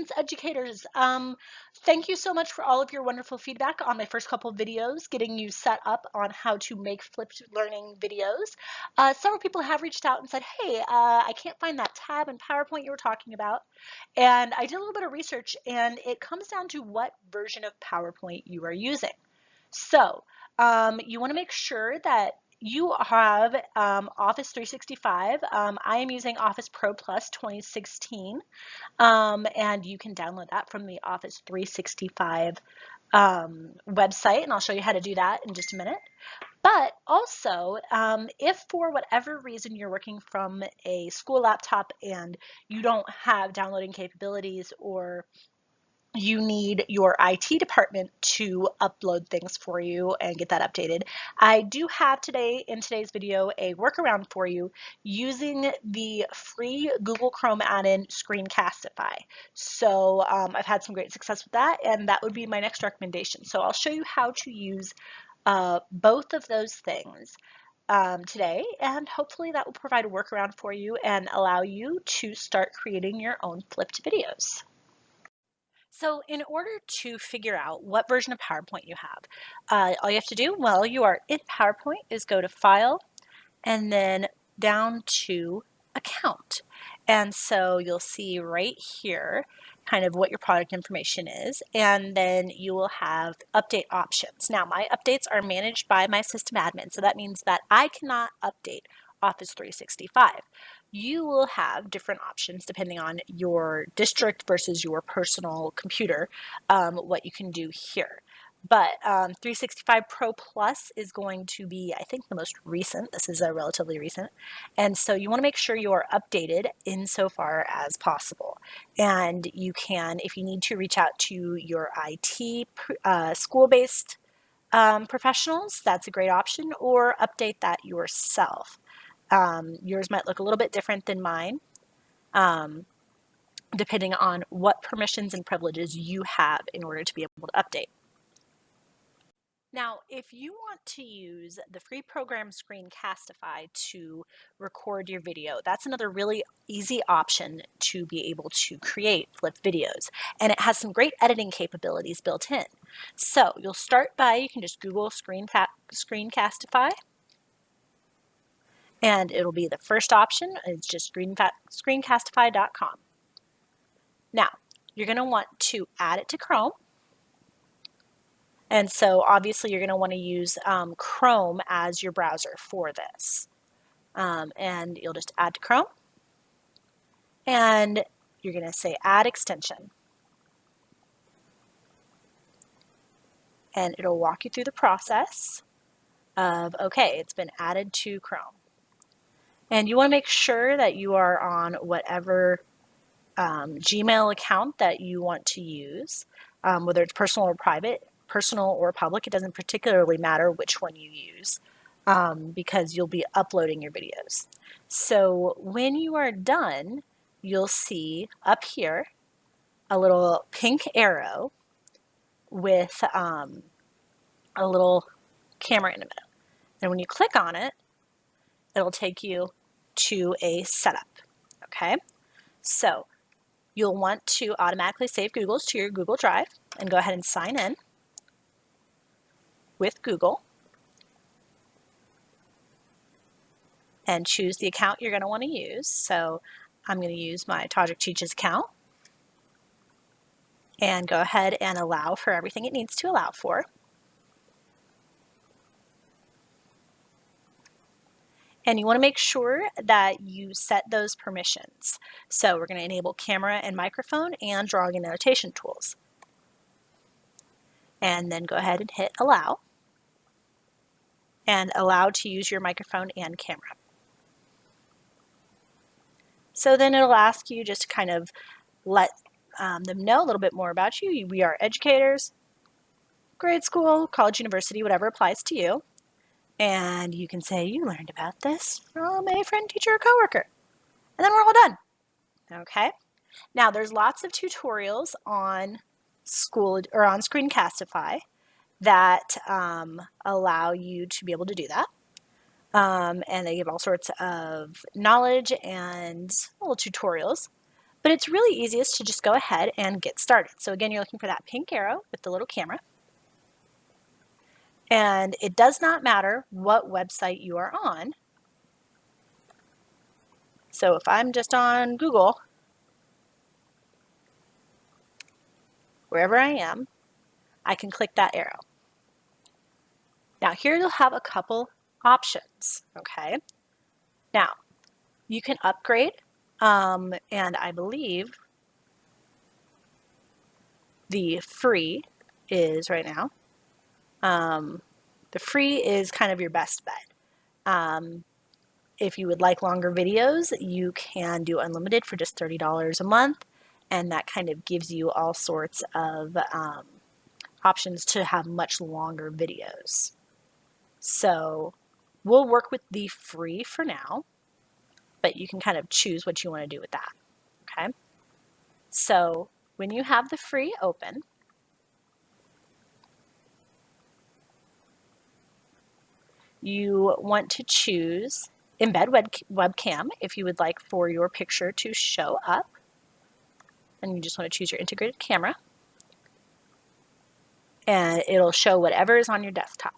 Greetings, educators. Thank you so much for all of your wonderful feedback on my first couple of videos, getting you set up on how to make flipped learning videos. Several people have reached out and said, hey, I can't find that tab in PowerPoint you were talking about. And I did a little bit of research, and it comes down to what version of PowerPoint you are using. So you want to make sure that you have Office 365. I am using Office Pro Plus 2016. And you can download that from the Office 365 website, and I'll show you how to do that in just a minute. But also, if for whatever reason you're working from a school laptop and you don't have downloading capabilities, or you need your IT department to upload things for you and get that updated, I do have in today's video a workaround for you using the free Google Chrome add-in Screencastify. So I've had some great success with that, and that would be my next recommendation. So I'll show you how to use both of those things today, and hopefully that will provide a workaround for you and allow you to start creating your own flipped videos. So in order to figure out what version of PowerPoint you have, all you have to do while you are in PowerPoint is go to File and then down to Account. And so you'll see right here kind of what your product information is, and then you will have update options. Now, my updates are managed by my system admin, so that means that I cannot update Office 365. You will have different options depending on your district versus your personal computer, what you can do here. But 365 Pro Plus is going to be, I think, the most recent. This is a relatively recent. And so you want to make sure you are updated insofar as possible. And you can, if you need to, reach out to your IT school-based professionals. That's a great option, or update that yourself. Yours might look a little bit different than mine, depending on what permissions and privileges you have in order to be able to update. Now, if you want to use the free program Screencastify to record your video, that's another really easy option to be able to create flipped videos. And it has some great editing capabilities built in. So you'll start by, you can just Google Screencastify, and it'll be the first option. It's just screencastify.com. Now, you're going to want to add it to Chrome. And so obviously you're going to want to use Chrome as your browser for this. And you'll just add to Chrome. And you're going to say add extension. And it'll walk you through the process of, okay, it's been added to Chrome. And you want to make sure that you are on whatever Gmail account that you want to use, whether it's personal or private. Personal or public, it doesn't particularly matter which one you use, because you'll be uploading your videos. So when you are done, you'll see up here a little pink arrow with a little camera in the middle. And when you click on it, it'll take you to a setup. Okay, so you'll want to automatically save Google's to your Google Drive and go ahead and sign in with Google and choose the account you're going to want to use. So I'm going to use my Tajik Teaches account and go ahead and allow for everything it needs to allow for. And you want to make sure that you set those permissions. So we're going to enable camera and microphone and drawing and annotation tools. And then go ahead and hit allow. And allow to use your microphone and camera. So then it'll ask you just to kind of let them know a little bit more about you. We are educators, grade school, college, university, whatever applies to you. And you can say you learned about this from a friend, teacher, or coworker. And then we're all done. Okay. Now there's lots of tutorials on Screencastify that allow you to be able to do that. And they give all sorts of knowledge and little tutorials. But it's really easiest to just go ahead and get started. So again, you're looking for that pink arrow with the little camera. And it does not matter what website you are on. So if I'm just on Google, wherever I am, I can click that arrow. Now here you'll have a couple options, okay? Now, you can upgrade, and I believe the free is right now. The free is kind of your best bet. If you would like longer videos, you can do unlimited for just $30 a month, and that kind of gives you all sorts of options to have much longer videos. So we'll work with the free for now, but you can kind of choose what you want to do with that, okay? So when you have the free open, you want to choose embed webcam if you would like for your picture to show up. And you just want to choose your integrated camera. And it'll show whatever is on your desktop.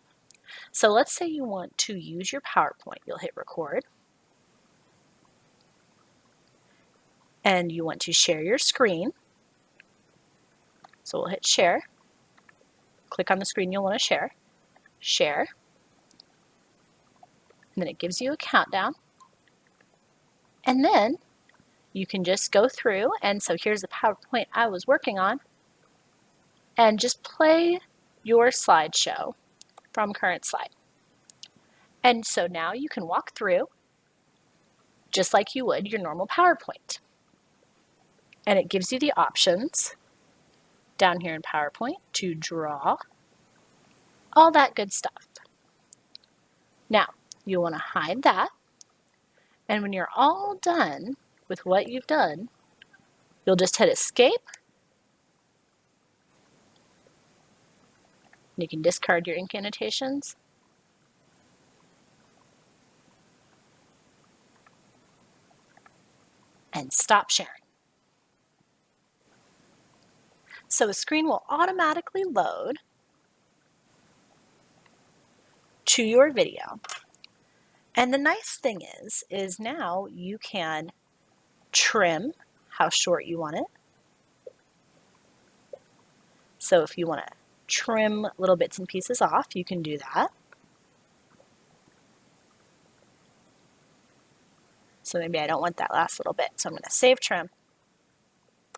So let's say you want to use your PowerPoint. You'll hit record. And you want to share your screen. So we'll hit share. Click on the screen you'll want to share. Share. And then it gives you a countdown. And then you can just go through, and so here's the PowerPoint I was working on, and just play your slideshow from current slide. And so now you can walk through just like you would your normal PowerPoint. And it gives you the options down here in PowerPoint to draw, all that good stuff. Now, you want to hide that, and when you're all done with what you've done, you'll just hit escape. You can discard your ink annotations. And stop sharing. So a screen will automatically load to your video. And the nice thing is now you can trim how short you want it. So if you want to trim little bits and pieces off, you can do that. So maybe I don't want that last little bit, so I'm going to save trim.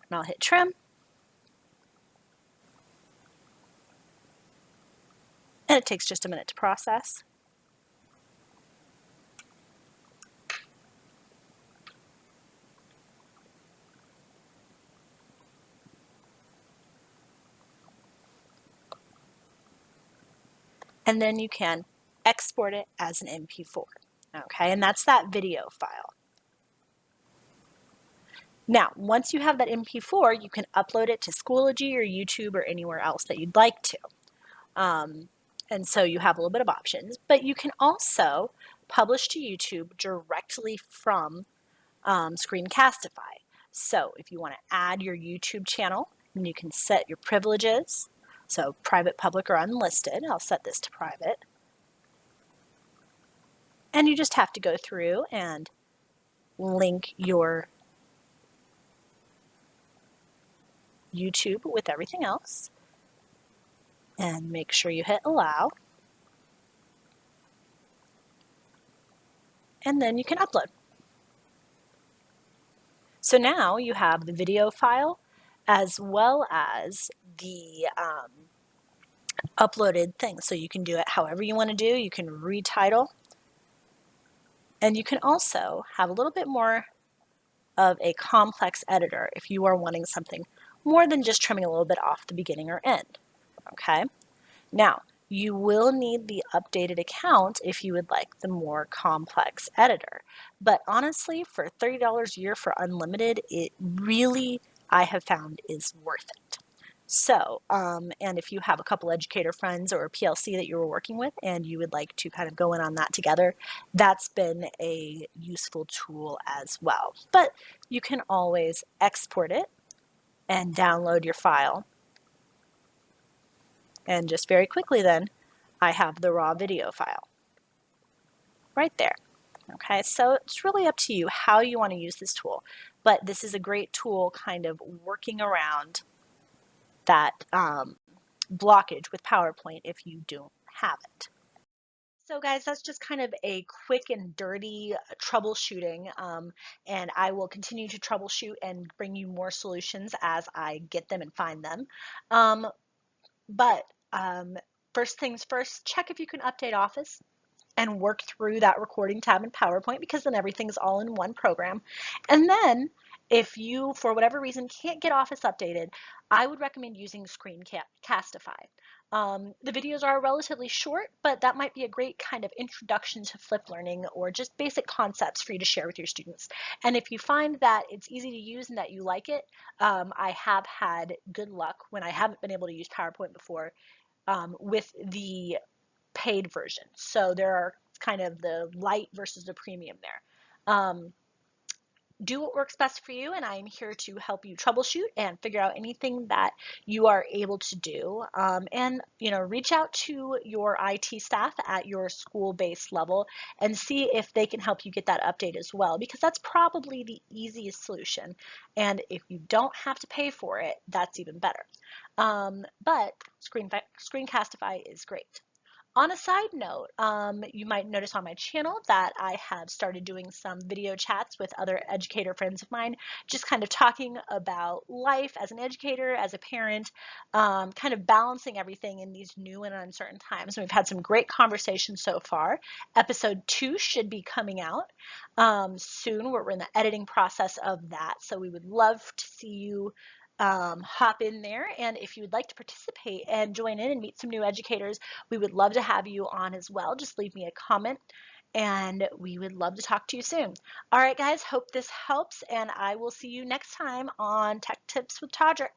And I'll hit trim. And it takes just a minute to process. And then you can export it as an MP4. Okay, and that's that video file. Now, once you have that MP4, you can upload it to Schoology or YouTube or anywhere else that you'd like to. And so you have a little bit of options, but you can also publish to YouTube directly from Screencastify. So if you want to add your YouTube channel, you can set your privileges. So private, public, or unlisted. I'll set this to private. And you just have to go through and link your YouTube with everything else. And make sure you hit allow. And then you can upload. So now you have the video file as well as the uploaded thing. So you can do it however you want to do. You can retitle. And you can also have a little bit more of a complex editor if you are wanting something more than just trimming a little bit off the beginning or end. Okay? Now, you will need the updated account if you would like the more complex editor. But honestly, for $30 a year for unlimited, it really, I have found, is worth it. So, and if you have a couple educator friends or a PLC that you were working with and you would like to kind of go in on that together, that's been a useful tool as well. But you can always export it and download your file. And just very quickly then, I have the raw video file right there. Okay, so it's really up to you how you want to use this tool, but this is a great tool kind of working around that blockage with PowerPoint if you don't have it. So guys, that's just kind of a quick and dirty troubleshooting, and I will continue to troubleshoot and bring you more solutions as I get them and find them. Um, but first things first, check if you can update Office and work through that recording tab in PowerPoint, because then everything's all in one program. And then if you, for whatever reason, can't get Office updated, I would recommend using Screencastify. The videos are relatively short, but that might be a great kind of introduction to flipped learning or just basic concepts for you to share with your students. And if you find that it's easy to use and that you like it, I have had good luck when I haven't been able to use PowerPoint before with the paid version. So there are kind of the light versus the premium there. Do what works best for you, and I'm here to help you troubleshoot and figure out anything that you are able to do. And reach out to your IT staff at your school-based level and see if they can help you get that update as well, because that's probably the easiest solution. And if you don't have to pay for it, that's even better. But Screencastify is great. On a side note, you might notice on my channel that I have started doing some video chats with other educator friends of mine, just kind of talking about life as an educator, as a parent, kind of balancing everything in these new and uncertain times. And we've had some great conversations so far. Episode 2 should be coming out soon. We're in the editing process of that, so we would love to see you hop in there. And if you would like to participate and join in and meet some new educators, we would love to have you on as well. Just leave me a comment and we would love to talk to you soon. All right, guys, hope this helps, and I will see you next time on Tech Tips with Todrick.